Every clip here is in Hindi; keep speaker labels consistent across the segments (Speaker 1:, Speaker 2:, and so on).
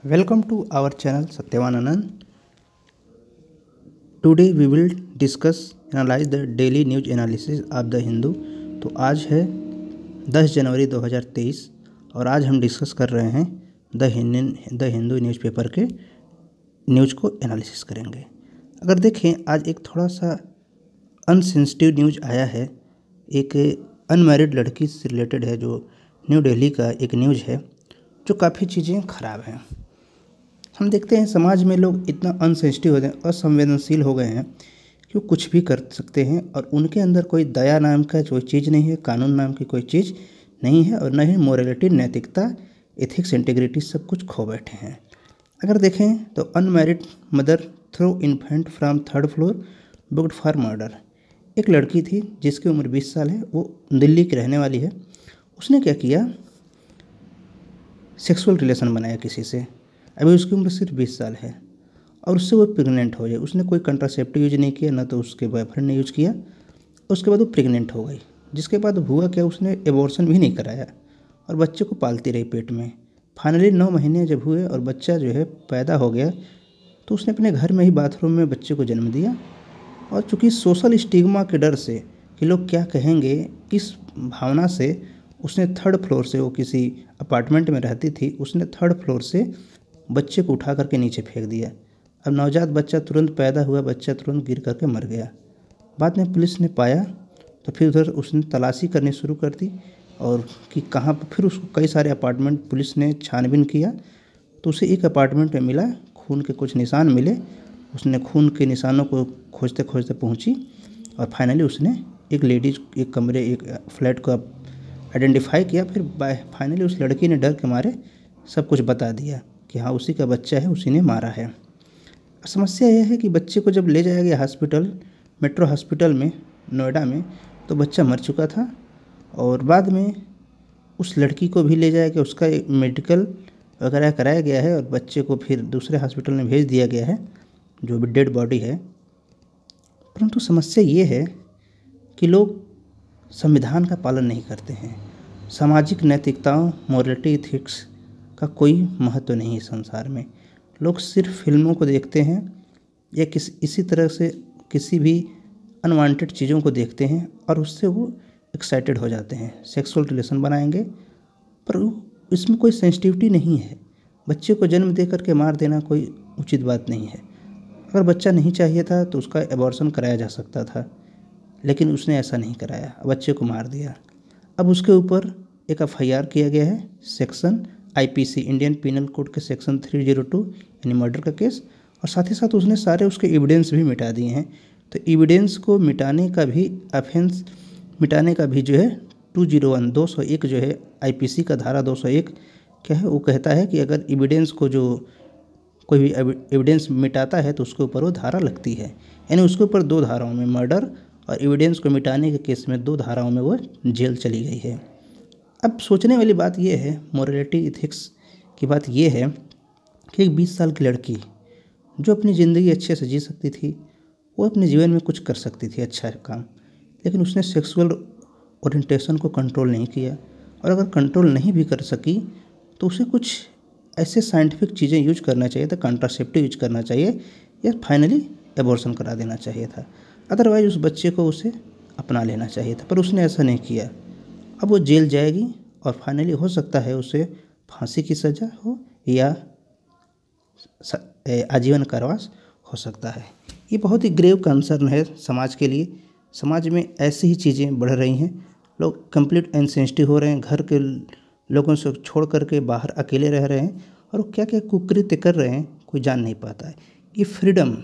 Speaker 1: Welcome to our channel Satyavan Anand. Today we will discuss analyze the daily news analysis of the Hindu. तो आज है 10 जनवरी 2023 और आज हम डिस्कस कर रहे हैं द हिंदू न्यूज़पेपर के न्यूज़ को एनालिसिस करेंगे। अगर देखें आज एक थोड़ा सा अनसेंसिटिव न्यूज़ आया है, एक अनमैरिड लड़की से रिलेटेड है जो न्यू दिल्ली का एक न्यूज़ है जो काफ़ी चीज़ें ख़राब हैं। हम देखते हैं समाज में लोग इतना अनसेंसिटिव हो गए, असंवेदनशील हो गए हैं कि वो कुछ भी कर सकते हैं और उनके अंदर कोई दया नाम का कोई चीज़ नहीं है, कानून नाम की कोई चीज़ नहीं है और न ही मोरालिटी, नैतिकता, एथिक्स, इंटीग्रिटी सब कुछ खो बैठे हैं। अगर देखें तो unmarried mother throw infant from 3rd floor booked for murder. एक लड़की थी जिसकी उम्र 20 साल है, वो दिल्ली की रहने वाली है। उसने क्या किया, सेक्सुअल रिलेशन बनाया किसी से। अभी उसकी उम्र सिर्फ 20 साल है और उससे वो प्रेग्नेंट हो गई। उसने कोई कंट्रासेप्टिव यूज नहीं किया, ना तो उसके बॉयफ्रेंड ने यूज किया। उसके बाद वो प्रेग्नेंट हो गई, जिसके बाद हुआ क्या, उसने एबॉर्शन भी नहीं कराया और बच्चे को पालती रही पेट में। फाइनली 9 महीने जब हुए और बच्चा जो है पैदा हो गया तो उसने अपने घर में ही बाथरूम में बच्चे को जन्म दिया। और चूँकि सोशल स्टिग्मा के डर से कि लोग क्या कहेंगे, इस भावना से उसने 3rd फ्लोर से, वो किसी अपार्टमेंट में रहती थी, उसने 3rd फ्लोर से बच्चे को उठा करके नीचे फेंक दिया। अब नवजात बच्चा तुरंत पैदा हुआ, बच्चा तुरंत गिर करके मर गया। बाद में पुलिस ने पाया तो फिर उधर उसने तलाशी करनी शुरू कर दी और कि कहाँ पर, फिर उसको कई सारे अपार्टमेंट पुलिस ने छानबीन किया तो उसे एक अपार्टमेंट में मिला, खून के कुछ निशान मिले। उसने खून के निशानों को खोजते खोजते पहुँची और फाइनली उसने एक लेडीज, एक कमरे, एक फ्लैट को आइडेंटिफाई किया। फिर फाइनली उस लड़की ने डर के मारे सब कुछ बता दिया कि हाँ उसी का बच्चा है, उसी ने मारा है। समस्या यह है कि बच्चे को जब ले जाया गया हॉस्पिटल, मेट्रो हॉस्पिटल में नोएडा में, तो बच्चा मर चुका था और बाद में उस लड़की को भी ले जाया गया, उसका मेडिकल वगैरह कराया गया है और बच्चे को फिर दूसरे हॉस्पिटल में भेज दिया गया है जो भी डेड बॉडी है। परंतु समस्या ये है कि लोग संविधान का पालन नहीं करते हैं। सामाजिक नैतिकताओं, मोरालिटी, एथिक्स का कोई महत्व नहीं है संसार में। लोग सिर्फ फिल्मों को देखते हैं या इसी तरह से किसी भी अनवांटेड चीज़ों को देखते हैं और उससे वो एक्साइटेड हो जाते हैं, सेक्सुअल रिलेशन बनाएंगे। पर इसमें कोई सेंसिटिविटी नहीं है। बच्चे को जन्म दे करके मार देना कोई उचित बात नहीं है। अगर बच्चा नहीं चाहिए था तो उसका एबॉर्शन कराया जा सकता था, लेकिन उसने ऐसा नहीं कराया, बच्चे को मार दिया। अब उसके ऊपर एक FIR किया गया है, section IPC, Indian penal code के सेक्शन 302 यानी मर्डर का केस, और साथ ही साथ उसने सारे उसके एविडेंस भी मिटा दिए हैं। तो एविडेंस को मिटाने का भी, ऑफेंस मिटाने का भी जो है 201 जो है IPC का धारा 201 क्या है, वो कहता है कि अगर एविडेंस को, जो कोई भी एविडेंस मिटाता है तो उसके ऊपर वो धारा लगती है। यानी उसके ऊपर 2 धाराओं में, मर्डर और एविडेंस को मिटाने के केस में 2 धाराओं में वो जेल चली गई है। अब सोचने वाली बात यह है, मोरालिटी, एथिक्स की बात यह है कि एक 20 साल की लड़की जो अपनी ज़िंदगी अच्छे से जी सकती थी, वो अपने जीवन में कुछ कर सकती थी अच्छा काम, लेकिन उसने सेक्सुअल ओरिएंटेशन को कंट्रोल नहीं किया। और अगर कंट्रोल नहीं भी कर सकी तो उसे कुछ ऐसे साइंटिफिक चीज़ें यूज करना चाहिए था, कंट्रासेप्टिव यूज करना चाहिए या फाइनली एबॉर्शन करा देना चाहिए था। अदरवाइज उस बच्चे को उसे अपना लेना चाहिए था, पर उसने ऐसा नहीं किया। अब वो जेल जाएगी और फाइनली हो सकता है उसे फांसी की सज़ा हो या आजीवन कारावास हो सकता है। ये बहुत ही ग्रेव कंसर्न है समाज के लिए। समाज में ऐसी ही चीज़ें बढ़ रही हैं, लोग कंप्लीट इनसेंसिटिव हो रहे हैं, घर के लोगों से छोड़ करके बाहर अकेले रह रहे हैं और वो क्या क्या कुकृत्य कर रहे हैं कोई जान नहीं पाता है। ये फ्रीडम,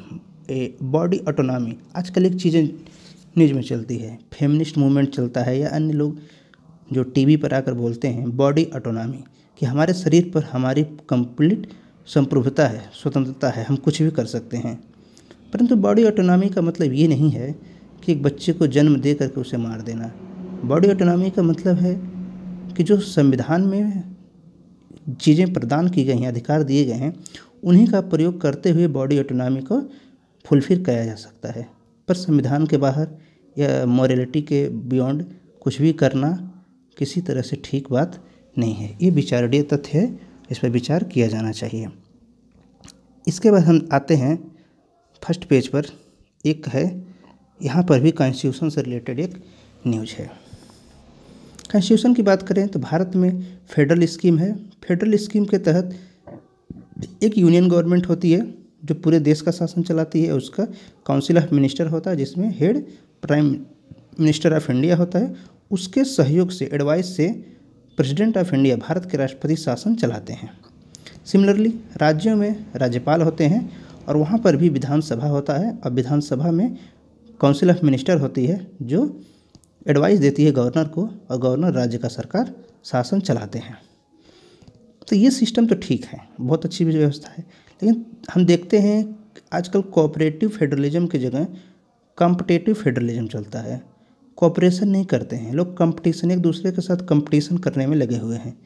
Speaker 1: बॉडी ऑटोनॉमी आजकल एक चीज़ें न्यूज़ में चलती है, फेमिनिस्ट मूवमेंट चलता है या अन्य लोग जो टीवी पर आकर बोलते हैं बॉडी ऑटोनॉमी, कि हमारे शरीर पर हमारी कंप्लीट संप्रभुता है, स्वतंत्रता है, हम कुछ भी कर सकते हैं। परंतु बॉडी ऑटोनॉमी का मतलब ये नहीं है कि एक बच्चे को जन्म दे करके उसे मार देना। बॉडी ऑटोनॉमी का मतलब है कि जो संविधान में चीज़ें प्रदान की गई हैं, अधिकार दिए गए हैं, उन्हीं का प्रयोग करते हुए बॉडी ऑटोनॉमी को फुलफिल किया जा सकता है। पर संविधान के बाहर या मॉरलिटी के बियॉन्ड कुछ भी करना किसी तरह से ठीक बात नहीं है। ये विचारणीय तथ्य है, इस पर विचार किया जाना चाहिए। इसके बाद हम आते हैं फर्स्ट पेज पर, एक है यहाँ पर भी कॉन्स्टिट्यूशन से रिलेटेड एक न्यूज है। कॉन्स्टिट्यूशन की बात करें तो भारत में फेडरल स्कीम है। फेडरल स्कीम के तहत एक यूनियन गवर्नमेंट होती है जो पूरे देश का शासन चलाती है, उसका काउंसिल ऑफ मिनिस्टर होता है जिसमें head prime minister of India होता है। उसके सहयोग से, एडवाइस से प्रेसिडेंट ऑफ इंडिया, भारत के राष्ट्रपति शासन चलाते हैं। सिमिलरली राज्यों में राज्यपाल होते हैं और वहाँ पर भी विधानसभा होता है और विधानसभा में काउंसिल ऑफ मिनिस्टर होती है जो एडवाइस देती है गवर्नर को और गवर्नर राज्य का सरकार शासन चलाते हैं। तो ये सिस्टम तो ठीक है, बहुत अच्छी व्यवस्था है, लेकिन हम देखते हैं आजकल कोऑपरेटिव फेडरलिज्म की जगह कॉम्पिटिटिव फेडरलिज्म चलता है। कोऑपरेशन नहीं करते हैं लोग, कंपटीशन, एक दूसरे के साथ कंपटीशन करने में लगे हुए हैं।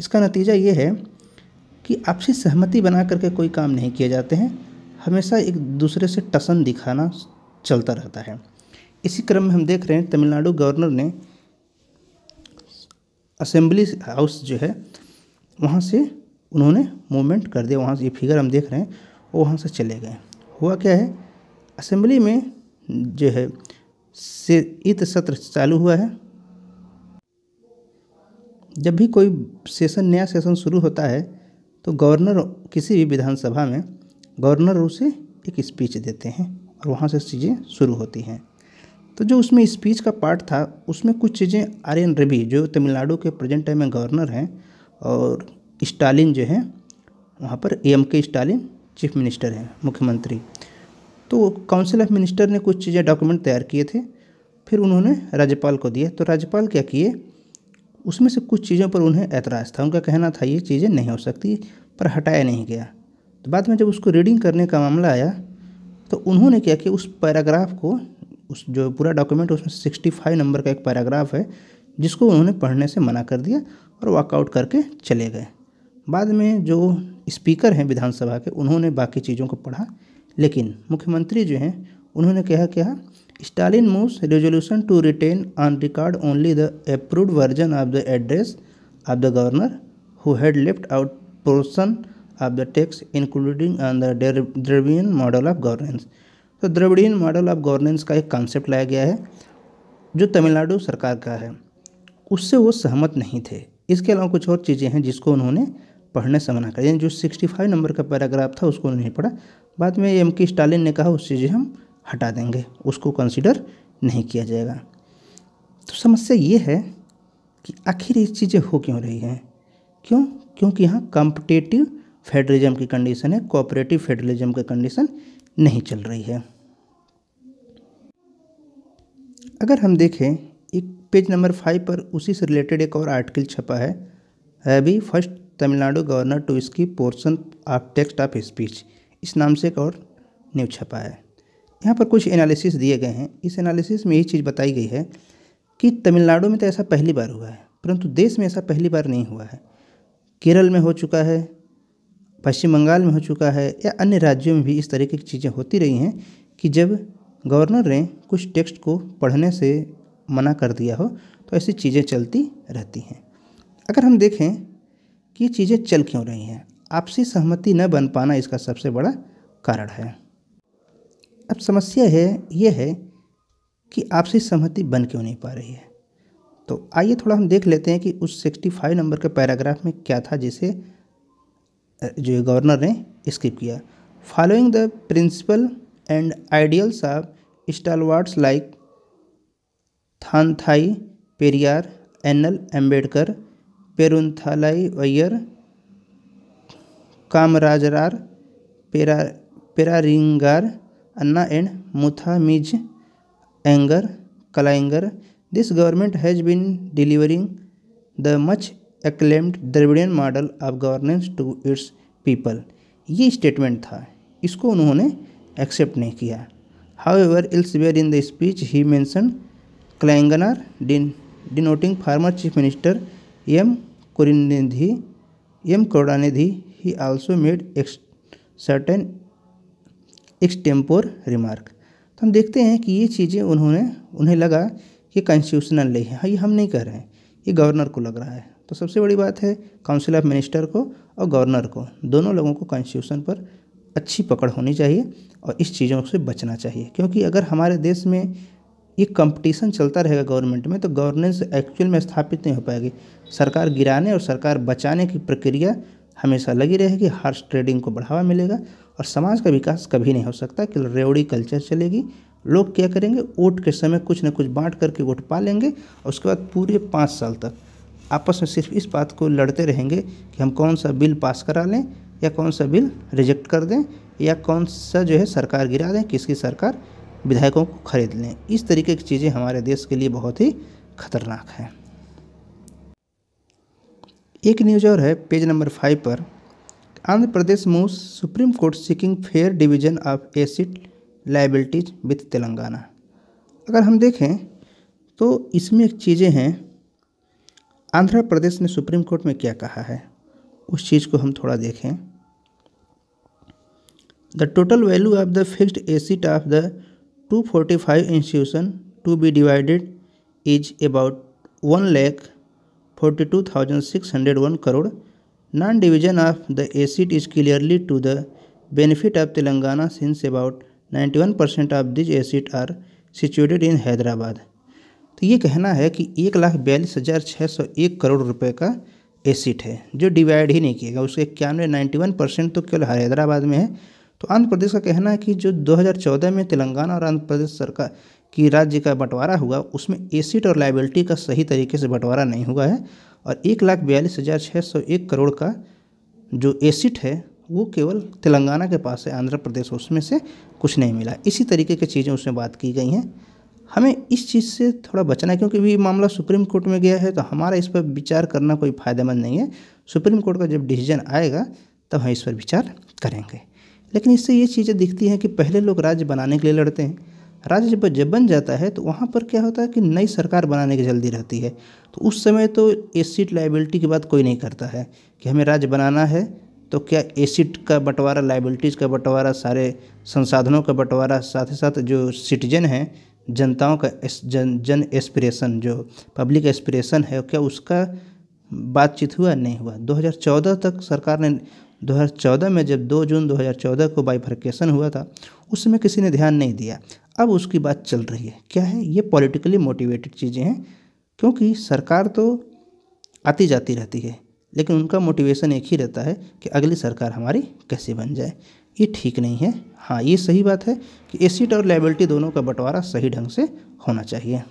Speaker 1: इसका नतीजा ये है कि आपसी सहमति बना करके कोई काम नहीं किए जाते हैं, हमेशा एक दूसरे से टसन दिखाना चलता रहता है। इसी क्रम में हम देख रहे हैं तमिलनाडु गवर्नर ने असेंबली हाउस जो है वहाँ से उन्होंने मूवमेंट कर दिया, वहाँ से ये फिगर हम देख रहे हैं वो वहाँ से चले गए। हुआ क्या है, असेंबली में जो है शीत सत्र चालू हुआ है। जब भी कोई सेशन, नया सेशन शुरू होता है तो गवर्नर किसी भी विधानसभा में गवर्नर उसे एक स्पीच देते हैं और वहाँ से चीज़ें शुरू होती हैं। तो जो उसमें स्पीच का पार्ट था उसमें कुछ चीज़ें आर.एन. रवि जो तमिलनाडु के प्रेजेंट टाइम में गवर्नर हैं और स्टालिन जो हैं वहाँ पर A.M.K. स्टालिन चीफ मिनिस्टर हैं, मुख्यमंत्री। तो काउंसिल ऑफ मिनिस्टर ने कुछ चीज़ें डॉक्यूमेंट तैयार किए थे, फिर उन्होंने राज्यपाल को दिए। तो राज्यपाल क्या किए, उसमें से कुछ चीज़ों पर उन्हें ऐतराज़ था, उनका कहना था ये चीज़ें नहीं हो सकती, पर हटाया नहीं गया। तो बाद में जब उसको रीडिंग करने का मामला आया तो उन्होंने क्या किया, उस पैराग्राफ को, उस जो पूरा डॉक्यूमेंट उसमें 65 नंबर का एक पैराग्राफ है जिसको उन्होंने पढ़ने से मना कर दिया और वॉकआउट करके चले गए। बाद में जो स्पीकर हैं विधानसभा के उन्होंने बाकी चीज़ों को पढ़ा, लेकिन मुख्यमंत्री जो हैं उन्होंने कहा Stalin moves resolution to retain on record only the approved version of the address of the governor who had left out portion of the text including on the Dravidian model of governance. तो द्रविडियन मॉडल ऑफ गवर्नेंस का एक कॉन्सेप्ट लाया गया है जो तमिलनाडु सरकार का है, उससे वो सहमत नहीं थे। इसके अलावा कुछ और चीज़ें हैं जिसको उन्होंने पढ़ने से मना कर दिया। जो 65 नंबर का पैराग्राफ था उसको उन्होंने नहीं पढ़ा। बाद में A.M.K. स्टालिन ने कहा उस चीज़ें हम हटा देंगे, उसको कंसीडर नहीं किया जाएगा। तो समस्या ये है कि आखिर ये चीज़ें हो क्यों रही हैं, क्योंकि यहाँ कॉम्पिटिटिव फेडरलिज्म की कंडीशन है, कोऑपरेटिव फेडरलिज्म की कंडीशन नहीं चल रही है। अगर हम देखें एक पेज नंबर 5 पर उसी से रिलेटेड एक और आर्टिकल छपा है, अभी first Tamil Nadu governor to skip portion of text of speech, इस नाम से एक और न्यूज छपा है। यहाँ पर कुछ एनालिसिस दिए गए हैं। इस एनालिसिस में यही चीज़ बताई गई है कि तमिलनाडु में तो ऐसा पहली बार हुआ है, परंतु देश में ऐसा पहली बार नहीं हुआ है। केरल में हो चुका है, पश्चिम बंगाल में हो चुका है, या अन्य राज्यों में भी इस तरीके की चीज़ें होती रही हैं कि जब गवर्नर ने कुछ टेक्स्ट को पढ़ने से मना कर दिया हो तो ऐसी चीज़ें चलती रहती हैं। अगर हम देखें कि ये चीज़ें चल क्यों रही हैं, आपसी सहमति न बन पाना इसका सबसे बड़ा कारण है। अब समस्या ये है कि आपसी सहमति बन क्यों नहीं पा रही है। तो आइए थोड़ा हम देख लेते हैं कि उस 65 नंबर के पैराग्राफ में क्या था जिसे जो गवर्नर ने स्किप किया। Following the principal and ideals of stalwarts like Thanthai Periyar, NL. Ambedkar, Perunthalaivar, Kamarajar, Perarignar, Anna and Muthamizh Arignar Kalaignar, this government has been delivering the much acclaimed Dravidian model of governance to its people. ये स्टेटमेंट था, इसको उन्होंने एक्सेप्ट नहीं किया। However elsewhere in the speech he mention Kalaignar denoting former chief minister M Karunanidhi. He also made certain extempore remark. तो हम देखते हैं कि ये चीज़ें उन्हें लगा कि कॉन्स्टिट्यूशनल नहीं है। हाँ, ये हम नहीं कह रहे हैं, ये गवर्नर को लग रहा है। तो सबसे बड़ी बात है काउंसिल ऑफ मिनिस्टर को और गवर्नर को, दोनों लोगों को कॉन्स्टिट्यूशन पर अच्छी पकड़ होनी चाहिए और इस चीज़ों से बचना चाहिए, क्योंकि अगर हमारे देश में ये कंपटीशन चलता रहेगा गवर्नमेंट में तो गवर्नेंस एक्चुअल में स्थापित नहीं हो पाएगी। सरकार गिराने और सरकार बचाने की प्रक्रिया हमेशा लगी रहेगी, हॉर्स ट्रेडिंग को बढ़ावा मिलेगा और समाज का विकास कभी नहीं हो सकता कि रेवड़ी कल्चर चलेगी। लोग क्या करेंगे, वोट के समय कुछ न कुछ बांट करके वोट पा लेंगे और उसके बाद पूरे 5 साल तक आपस में सिर्फ इस बात को लड़ते रहेंगे कि हम कौन सा बिल पास करा लें या कौन सा बिल रिजेक्ट कर दें या कौन सा जो है सरकार गिरा दें, किसकी सरकार विधायकों को खरीद लें। इस तरीके की चीज़ें हमारे देश के लिए बहुत ही खतरनाक हैं। एक न्यूज़ और है पेज नंबर 5 पर, Andhra Pradesh moves supreme court seeking fair division of asset liabilities with Telangana. अगर हम देखें तो इसमें एक चीज़ें हैं, आंध्र प्रदेश ने सुप्रीम कोर्ट में क्या कहा है उस चीज़ को हम थोड़ा देखें। The total value of the fixed asset of the 245 institution to be divided is about 1,42,601 crore. Non-division of the asset is clearly to the benefit of Telangana since about 91% of these assets are situated in Hyderabad. तो ये कहना है कि 1,42,601 करोड़ रुपए का एसेट है जो डिवाइड ही नहीं किएगा, उसके 91% तो केवल हैदराबाद में है। तो आंध्र प्रदेश का कहना है कि जो 2014 में तेलंगाना और आंध्र प्रदेश सरकार की राज्य का बंटवारा हुआ उसमें एसेट और लायबिलिटी का सही तरीके से बंटवारा नहीं हुआ है और 1,42,601 करोड़ का जो एसेट है वो केवल तेलंगाना के पास है, आंध्र प्रदेश उसमें से कुछ नहीं मिला। इसी तरीके की चीज़ें उसमें बात की गई हैं। हमें इस चीज़ से थोड़ा बचना है क्योंकि भी मामला सुप्रीम कोर्ट में गया है तो हमारा इस पर विचार करना कोई फ़ायदेमंद नहीं है। सुप्रीम कोर्ट का जब डिसीजन आएगा तब हम इस पर विचार करेंगे। लेकिन इससे ये चीज़ें दिखती हैं कि पहले लोग राज्य बनाने के लिए लड़ते हैं, राज्य जब बन जाता है तो वहाँ पर क्या होता है कि नई सरकार बनाने की जल्दी रहती है। तो उस समय तो एसेट लायबिलिटी की बात कोई नहीं करता है कि हमें राज्य बनाना है तो क्या एसेट का बंटवारा, लायबिलिटीज़ का बंटवारा, सारे संसाधनों का बंटवारा, साथ ही साथ जो सिटीजन हैं, जनताओं का जन एस्पिरेशन, जो पब्लिक एस्पिरेशन है, क्या उसका बातचीत हुआ? नहीं हुआ। 2014 तक सरकार ने 2014 में जब 2 जून 2014 को बाइफर्केशन हुआ था उस समय किसी ने ध्यान नहीं दिया। अब उसकी बात चल रही है। क्या है ये? पॉलिटिकली मोटिवेटेड चीज़ें हैं, क्योंकि सरकार तो आती जाती रहती है लेकिन उनका मोटिवेशन एक ही रहता है कि अगली सरकार हमारी कैसे बन जाए। ये ठीक नहीं है। हाँ, ये सही बात है कि एसेट और लायबिलिटी दोनों का बंटवारा सही ढंग से होना चाहिए।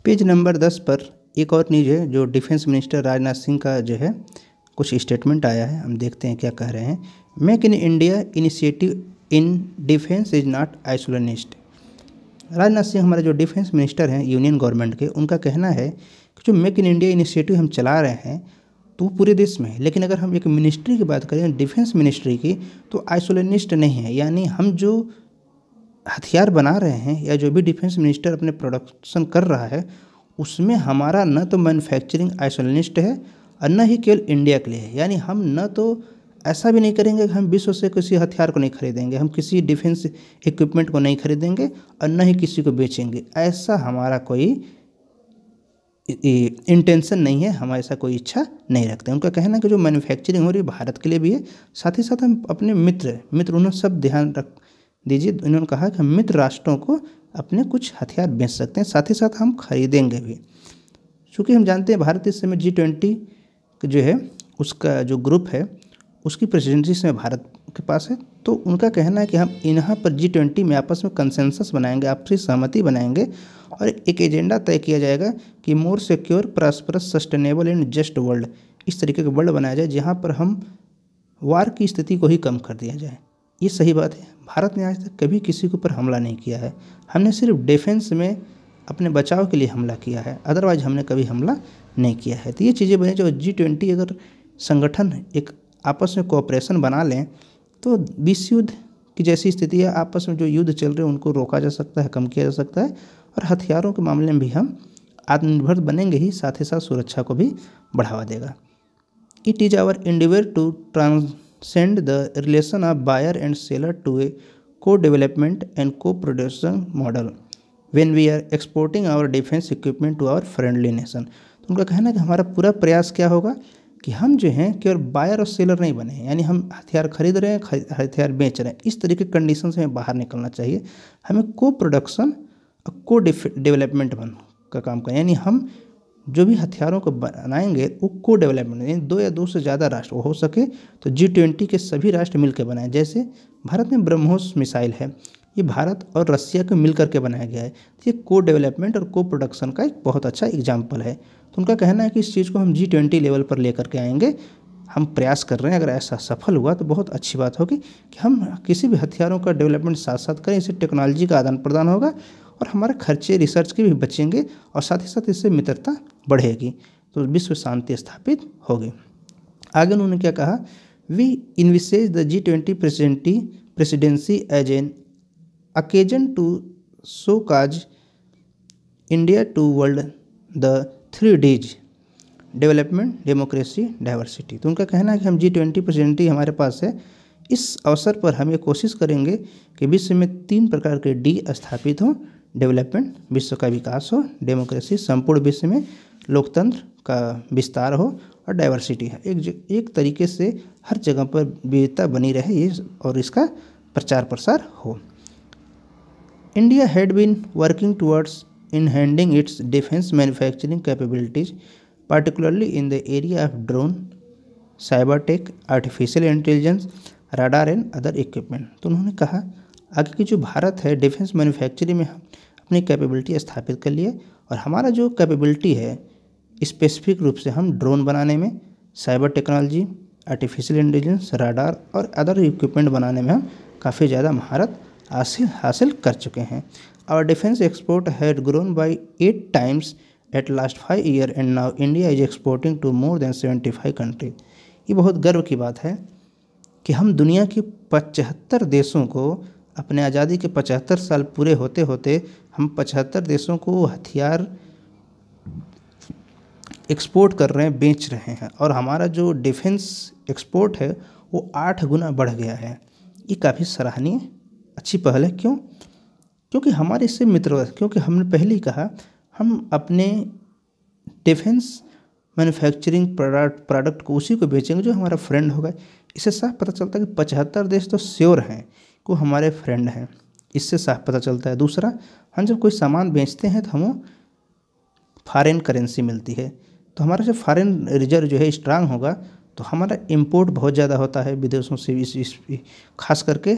Speaker 1: पेज नंबर 10 पर एक और न्यूज़ है जो डिफेंस मिनिस्टर राजनाथ सिंह का जो है कुछ स्टेटमेंट आया है, हम देखते हैं क्या कह रहे हैं। Make in India initiative in defence is not isolationist. Rajnath Singh हमारे जो डिफेंस मिनिस्टर हैं यूनियन गवर्नमेंट के, उनका कहना है कि जो मेक इन इंडिया इनिशिएटिव हम चला रहे हैं तो वो पूरे देश में है, लेकिन अगर हम एक मिनिस्ट्री की बात करें डिफेंस मिनिस्ट्री की तो आइसोलेशनिस्ट नहीं है। यानी हम जो हथियार बना रहे हैं या जो भी डिफेंस मिनिस्टर अपने प्रोडक्शन कर रहा है उसमें हमारा न तो मैन्युफैक्चरिंग आइसोलेशनिस्ट है और न ही केवल इंडिया के लिए है। यानी हम न तो ऐसा भी नहीं करेंगे कि हम विश्व से किसी हथियार को नहीं खरीदेंगे, हम किसी डिफेंस इक्विपमेंट को नहीं खरीदेंगे और न ही किसी को बेचेंगे, ऐसा हमारा कोई इंटेंशन नहीं है, हम ऐसा कोई इच्छा नहीं रखते। उनका कहना है कि जो मैन्युफैक्चरिंग हो रही है भारत के लिए भी है, साथ ही साथ हम अपने मित्र उन्होंने सब ध्यान रख दीजिए। इन्होंने कहा कि हम मित्र राष्ट्रों को अपने कुछ हथियार बेच सकते हैं, साथ ही साथ हम खरीदेंगे भी। चूँकि हम जानते हैं भारत इस समय G20 जो है उसका जो ग्रुप है उसकी प्रेसिडेंसी इस समय भारत के पास है। तो उनका कहना है कि हम यहाँ पर G20 में आपस में कंसेंसस बनाएंगे, आपसी सहमति बनाएंगे और एक एजेंडा तय किया जाएगा कि more secure, prosperous, sustainable and just world, इस तरीके का वर्ल्ड बनाया जाए जहाँ पर हम वार की स्थिति को ही कम कर दिया जाए। ये सही बात है। भारत ने आज तक कभी किसी के ऊपर हमला नहीं किया है, हमने सिर्फ डिफेंस में अपने बचाव के लिए हमला किया है, अदरवाइज हमने कभी हमला नहीं किया है। तो ये चीज़ें बनी। जो G20 अगर संगठन एक आपस में कोऑपरेशन बना लें तो विश्व युद्ध की जैसी स्थिति है, आपस में जो युद्ध चल रहे हैं उनको रोका जा सकता है, कम किया जा सकता है और हथियारों के मामले में भी हम आत्मनिर्भर बनेंगे ही, साथ ही साथ सुरक्षा को भी बढ़ावा देगा। It is our endeavour to transcend the relation of buyer and seller to a co development and co production model when we are exporting our defence equipment to our friendly nation. तो उनका कहना है कि हमारा पूरा प्रयास क्या होगा कि हम जो हैं केवल बायर और सेलर नहीं बने हैं, यानी हम हथियार खरीद रहे हैं, हथियार बेच रहे हैं, इस तरीके के कंडीशन से हमें बाहर निकलना चाहिए। हमें को प्रोडक्शन और को डेवलपमेंट का काम करें, यानी हम जो भी हथियारों को बनाएंगे वो को डेवलपमेंट, यानी 2 या 2 से ज़्यादा राष्ट्र हो सके तो G20 के सभी राष्ट्र मिलकर बनाएं। जैसे भारत में ब्रह्मोस मिसाइल है, ये भारत और रसिया को मिल करके बनाया गया है। तो ये को डेवलपमेंट और को प्रोडक्शन का एक बहुत अच्छा एग्जाम्पल है। तो उनका कहना है कि इस चीज़ को हम G20 लेवल पर लेकर के आएंगे, हम प्रयास कर रहे हैं। अगर ऐसा सफल हुआ तो बहुत अच्छी बात होगी कि हम किसी भी हथियारों का डेवलपमेंट साथ साथ करें, इससे टेक्नोलॉजी का आदान प्रदान होगा और हमारे खर्चे रिसर्च के भी बचेंगे और साथ ही साथ इससे मित्रता बढ़ेगी, तो विश्व शांति स्थापित होगी। आगे उन्होंने क्या कहा, we envisage the G20 presidency as an occasion to showcase India to world the 3 Ds development, democracy, diversity. तो उनका कहना है कि हम G20 प्रेसिडेंटी हमारे पास है, इस अवसर पर हम ये कोशिश करेंगे कि विश्व में 3 प्रकार के डी स्थापित हों, डेवलपमेंट विश्व का विकास हो, डेमोक्रेसी संपूर्ण विश्व में लोकतंत्र का विस्तार हो और डाइवर्सिटी है एक तरीके से हर जगह पर विविधता बनी रहे ये और इसका प्रचार प्रसार हो। India had been working towards enhancing its defense manufacturing capabilities, particularly in the area of drone, cyber tech, artificial intelligence, radar and other equipment। तो उन्होंने कहा आगे की जो भारत है डिफेंस मैन्युफैक्चरिंग में अपनी कैपेबिलिटी स्थापित कर लिए और हमारा जो कैपेबिलिटी है स्पेसिफिक रूप से हम ड्रोन बनाने में, cyber technology, artificial intelligence, radar और अदर इक्विपमेंट बनाने में हम काफ़ी ज़्यादा महारत हासिल कर चुके हैं। Our defence export had grown by 8 times at last 5 years and now India is exporting to more than 75 countries. ये बहुत गर्व की बात है कि हम दुनिया के 75 देशों को, अपने आज़ादी के 75 साल पूरे होते होते हम 75 देशों को हथियार एक्सपोर्ट कर रहे हैं, बेच रहे हैं और हमारा जो डिफेंस एक्सपोर्ट है वो 8 गुना बढ़ गया है। ये काफ़ी सराहनीय अच्छी पहल है। क्यों? क्योंकि हमारे इससे मित्र, क्योंकि हमने पहले ही कहा हम अपने डिफेंस मैन्युफैक्चरिंग प्रोडक्ट को उसी को बेचेंगे जो हमारा फ्रेंड होगा। इससे साफ पता चलता है कि 75 देश तो श्योर हैं कि वो हमारे फ्रेंड हैं, इससे साफ पता चलता है। दूसरा, हम जब कोई सामान बेचते हैं तो हमें फॉरेन करेंसी मिलती है, तो हमारा जब फॉरेन रिजर्व जो है स्ट्रांग होगा तो हमारा इंपोर्ट बहुत ज़्यादा होता है विदेशों से, इस खास करके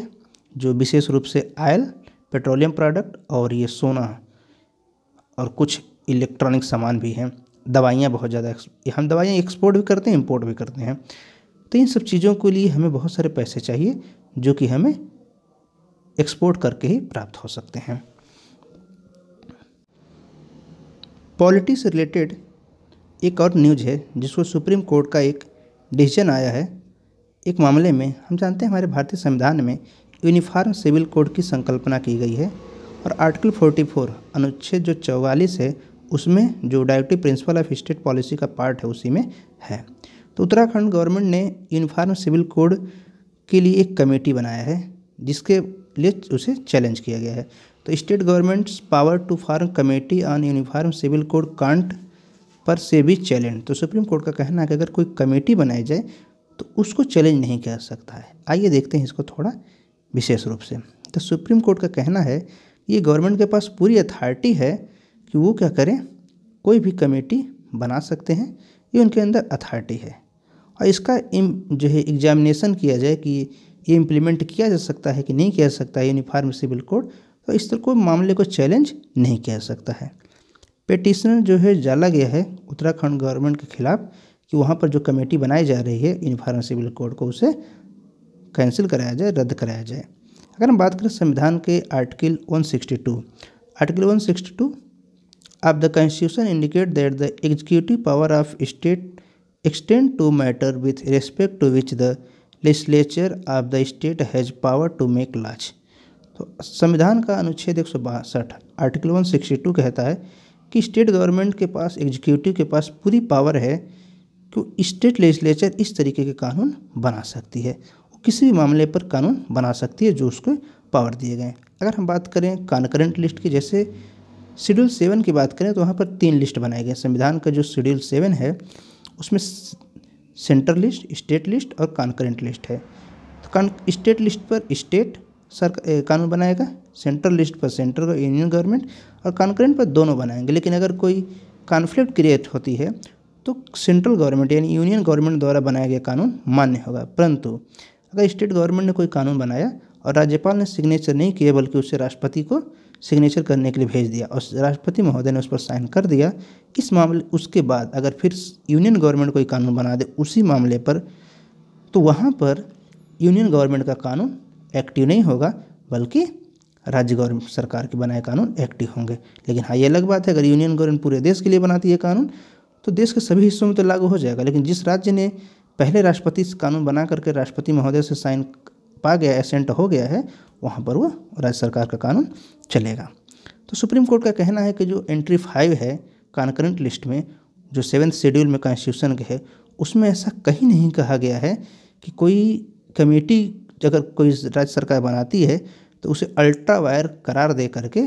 Speaker 1: जो विशेष रूप से ऑयल, पेट्रोलियम प्रोडक्ट और ये सोना और कुछ इलेक्ट्रॉनिक सामान भी हैं, दवाइयाँ बहुत ज़्यादा, हम दवाइयाँ एक्सपोर्ट भी करते हैं, इंपोर्ट भी करते हैं। तो इन सब चीज़ों के लिए हमें बहुत सारे पैसे चाहिए जो कि हमें एक्सपोर्ट करके ही प्राप्त हो सकते हैं। पॉलिटी से रिलेटेड एक और न्यूज है जिसको सुप्रीम कोर्ट का एक डिसीजन आया है एक मामले में। हम जानते हैं हमारे भारतीय संविधान में यूनिफॉर्म सिविल कोड की संकल्पना की गई है और आर्टिकल 44 अनुच्छेद जो 44 है उसमें जो directive principle of state policy का पार्ट है उसी में है। तो उत्तराखंड गवर्नमेंट ने यूनिफॉर्म सिविल कोड के लिए एक कमेटी बनाया है जिसके लिए उसे चैलेंज किया गया है। तो state governments power to form committee on uniform civil code कांट पर से भी चैलेंज। तो सुप्रीम कोर्ट का कहना है कि अगर कोई कमेटी बनाई जाए तो उसको चैलेंज नहीं किया सकता है। आइए देखते हैं इसको थोड़ा विशेष रूप से। तो सुप्रीम कोर्ट का कहना है ये गवर्नमेंट के पास पूरी अथॉरिटी है कि वो क्या करें, कोई भी कमेटी बना सकते हैं, ये उनके अंदर अथॉरिटी है और इसका जो है एग्जामिनेशन किया जाए कि ये इम्प्लीमेंट किया जा सकता है कि नहीं किया जा सकता है यूनिफॉर्म सिविल कोड, तो इस तरह को मामले को चैलेंज नहीं किया जा सकता है। पेटिशनर जो है डाला गया है उत्तराखंड गवर्नमेंट के खिलाफ कि वहाँ पर जो कमेटी बनाई जा रही है यूनिफॉर्म सिविल कोड को उसे कैंसिल कराया जाए, रद्द कराया जाए। अगर हम बात करें संविधान के article 162 of the constitution indicate that the executive power of state extend to matter with respect to which the legislature of the state has power to make laws. तो संविधान का अनुच्छेद 162 आर्टिकल 162 कहता है कि स्टेट गवर्नमेंट के पास, एग्जीक्यूटिव के पास पूरी पावर है कि स्टेट लेजिस्लेचर इस तरीके के कानून बना सकती है, वो किसी भी मामले पर कानून बना सकती है जो उसको पावर दिए गए। अगर हम बात करें कॉन्करेंट लिस्ट की, जैसे शेड्यूल 7 की बात करें तो वहाँ पर 3 लिस्ट बनाए गए। संविधान का जो शेड्यूल 7 है उसमें सेंट्रल लिस्ट, स्टेट लिस्ट और कॉन्करेंट लिस्ट है। तो स्टेट लिस्ट पर स्टेट कानून बनाएगा, सेंट्रल लिस्ट पर सेंट्रल यूनियन गवर्नमेंट और कॉन्करेंट पर दोनों बनाएंगे। लेकिन अगर कोई कॉन्फ्लिक्ट क्रिएट होती है तो सेंट्रल गवर्नमेंट यानी यूनियन गवर्नमेंट द्वारा बनाया गया कानून मान्य होगा। परंतु अगर स्टेट गवर्नमेंट ने कोई कानून बनाया और राज्यपाल ने सिग्नेचर नहीं किया बल्कि उसे राष्ट्रपति को सिग्नेचर करने के लिए भेज दिया और राष्ट्रपति महोदय ने उस पर साइन कर दिया, इस मामले उसके बाद अगर फिर यूनियन गवर्नमेंट कोई कानून बना दे उसी मामले पर, तो वहाँ पर यूनियन गवर्नमेंट का कानून एक्टिव नहीं होगा बल्कि राज्य गवर्नमेंट सरकार के बनाए कानून एक्टिव होंगे। लेकिन हाँ, ये अलग बात है, अगर यूनियन गवर्नमेंट पूरे देश के लिए बनाती है कानून तो देश के सभी हिस्सों में तो लागू हो जाएगा। लेकिन जिस राज्य ने पहले राष्ट्रपति से कानून बना करके राष्ट्रपति महोदय से साइन पा गया, एसेंट हो गया है, वहाँ पर वो राज्य सरकार का कानून चलेगा। तो सुप्रीम कोर्ट का कहना है कि जो एंट्री 5 है कॉन्करेंट लिस्ट में, जो 7th शेड्यूल में कॉन्स्टिट्यूशन के है, उसमें ऐसा कहीं नहीं कहा गया है कि कोई कमेटी अगर कोई राज्य सरकार बनाती है तो उसे अल्ट्रा वायर करार दे करके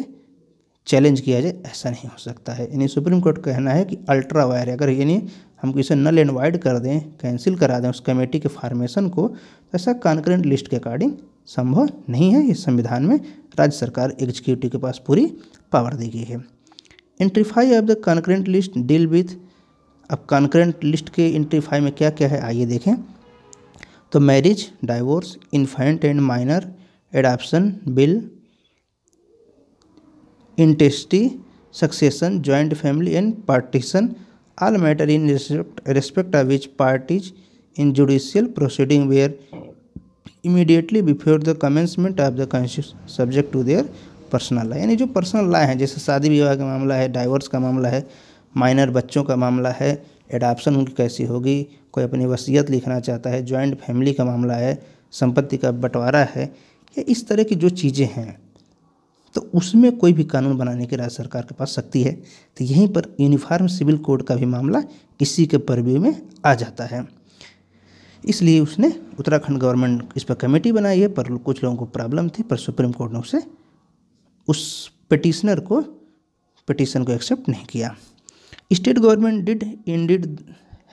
Speaker 1: चैलेंज किया जाए, ऐसा नहीं हो सकता है। यानी सुप्रीम कोर्ट का कहना है कि अल्ट्रा वायर अगर यानी हम इसे नल एंड वाइड कर दें, कैंसिल करा दें उस कमेटी के फॉर्मेशन को, तो ऐसा कॉन्करेंट लिस्ट के अकॉर्डिंग संभव नहीं है। इस संविधान में राज्य सरकार एग्जीक्यूटिव के पास पूरी पावर दी गई है। Entry 5 of the concurrent list deal with, अब कॉन्करेंट लिस्ट के एंट्री 5 में क्या क्या है आइए देखें। तो marriage, divorce, infant and minor, adoption, will, intestacy, succession, joint family and partition, all matter in respect of which parties in judicial proceeding were immediately before the commencement of the constitution subject to their personal law। यानी जो पर्सनल लॉ है, जैसे शादी विवाह का मामला है, डाइवोर्स का मामला है, माइनर बच्चों का मामला है, एडॉप्शन उनकी कैसी होगी, कोई अपनी वसीयत लिखना चाहता है, जॉइंट फैमिली का मामला है, संपत्ति का बंटवारा है, या इस तरह की जो चीज़ें हैं, तो उसमें कोई भी कानून बनाने की राज्य सरकार के पास शक्ति है। तो यहीं पर यूनिफॉर्म सिविल कोड का भी मामला इसी के परव्यू में आ जाता है। इसलिए उसने उत्तराखंड गवर्नमेंट इस पर कमेटी बनाई है, पर कुछ लोगों को प्रॉब्लम थी, पर सुप्रीम कोर्ट ने उसे उस पिटीशन को एक्सेप्ट नहीं किया। State government did indeed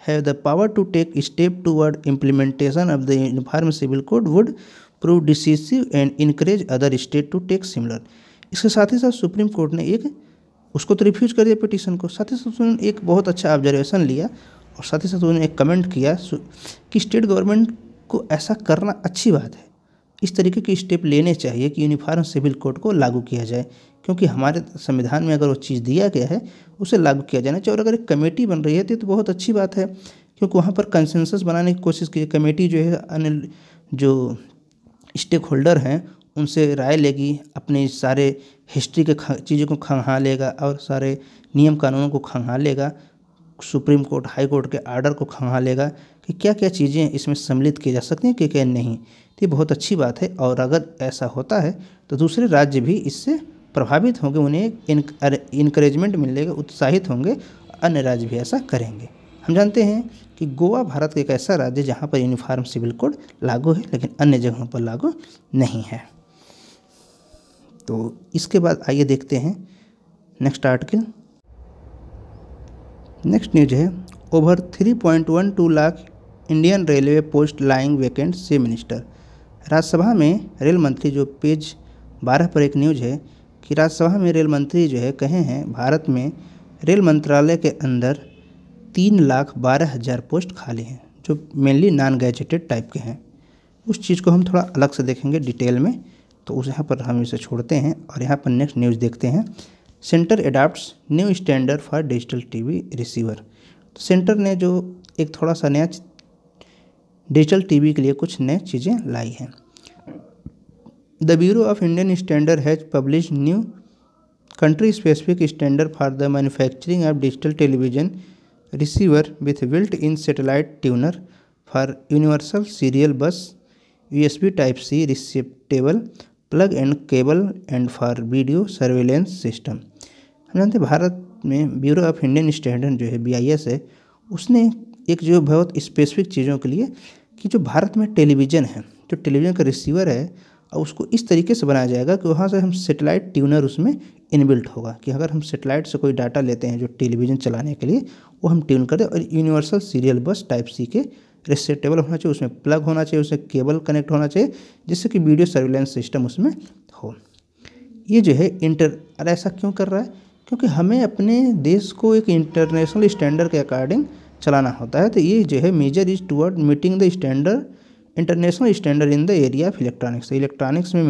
Speaker 1: have the power to take step toward implementation of the uniform civil code would prove decisive and encourage other state to take similar. इसके साथ ही साथ सुप्रीम कोर्ट ने उसको तो रिफ्यूज कर दिया पिटीशन को, साथ ही साथ उन्होंने एक बहुत अच्छा ऑब्जर्वेशन लिया और साथ ही साथ उन्होंने एक कमेंट किया कि स्टेट गवर्नमेंट को ऐसा करना अच्छी बात है, इस तरीके के स्टेप लेने चाहिए कि यूनिफॉर्म सिविल कोड को लागू किया जाए, क्योंकि हमारे संविधान में अगर वो चीज़ दिया गया है उसे लागू किया जाना चाहिए। और अगर एक कमेटी बन रही है तो बहुत अच्छी बात है, क्योंकि वहाँ पर कंसेंसस बनाने की कोशिश की। कमेटी जो है अन्य जो स्टेक होल्डर हैं उनसे राय लेगी, अपने सारे हिस्ट्री के चीज़ों को खंगालेगा और सारे नियम कानूनों को खंगालेगा, सुप्रीम कोर्ट हाई कोर्ट के आर्डर को खंगालेगा कि क्या क्या चीज़ें इसमें सम्मिलित की जा सकती हैं, क्या नहीं। तो ये बहुत अच्छी बात है, और अगर ऐसा होता है तो दूसरे राज्य भी इससे प्रभावित होंगे, उन्हें इनकरेजमेंट मिलेगा, उत्साहित होंगे, अन्य राज्य भी ऐसा करेंगे। हम जानते हैं कि गोवा भारत का एक ऐसा राज्य जहाँ पर यूनिफॉर्म सिविल कोड लागू है, लेकिन अन्य जगहों पर लागू नहीं है। तो इसके बाद आइए देखते हैं नेक्स्ट आर्टिकल। नेक्स्ट न्यूज है, over 3.12 lakh Indian railway post lying vacant से मिनिस्टर। राज्यसभा में रेल मंत्री, जो पेज 12 पर एक न्यूज है कि राज्यसभा में रेल मंत्री जो है कहे हैं भारत में रेल मंत्रालय के अंदर 3,12,000 पोस्ट खाली हैं, जो मेनली नॉन गैजेटेड टाइप के हैं। उस चीज़ को हम थोड़ा अलग से देखेंगे डिटेल में, तो उस यहाँ पर हम इसे छोड़ते हैं और यहाँ पर नेक्स्ट न्यूज़ देखते हैं। Centre adopts new standard for digital TV receiver. तो सेंटर ने जो एक थोड़ा सा नया डिजिटल टीवी के लिए कुछ नए चीज़ें लाई हैं। The bureau of Indian standard has publish new country specific standard for the manufacturing of digital television receiver with built-in satellite tuner for universal serial bus, USB Type-C receptacle, plug and cable and for video surveillance system। हम जानते हैं भारत में ब्यूरो ऑफ इंडियन स्टैंडर्ड जो है BIS है, उसने एक जो बहुत स्पेसिफिक चीज़ों के लिए कि जो भारत में टेलीविज़न है, जो टेलीविज़न का रिसीवर है, और उसको इस तरीके से बनाया जाएगा कि वहाँ से हम सेटेलाइट ट्यूनर उसमें इनबिल्ट होगा, कि अगर हम सेटेलाइट से कोई डाटा लेते हैं जो टेलीविज़न चलाने के लिए, वो हम ट्यून कर दें और universal serial bus type C के रिसेटेबल होना चाहिए, उसमें प्लग होना चाहिए, उसमें केबल कनेक्ट होना चाहिए, जिससे कि वीडियो सर्विलेंस सिस्टम उसमें हो। ये जो है और ऐसा क्यों कर रहा है? क्योंकि हमें अपने देश को एक इंटरनेशनल स्टैंडर्ड के अकॉर्डिंग चलाना होता है। तो ये जो है major is toward meeting the standard, international standard in the area of electronics. Electronics में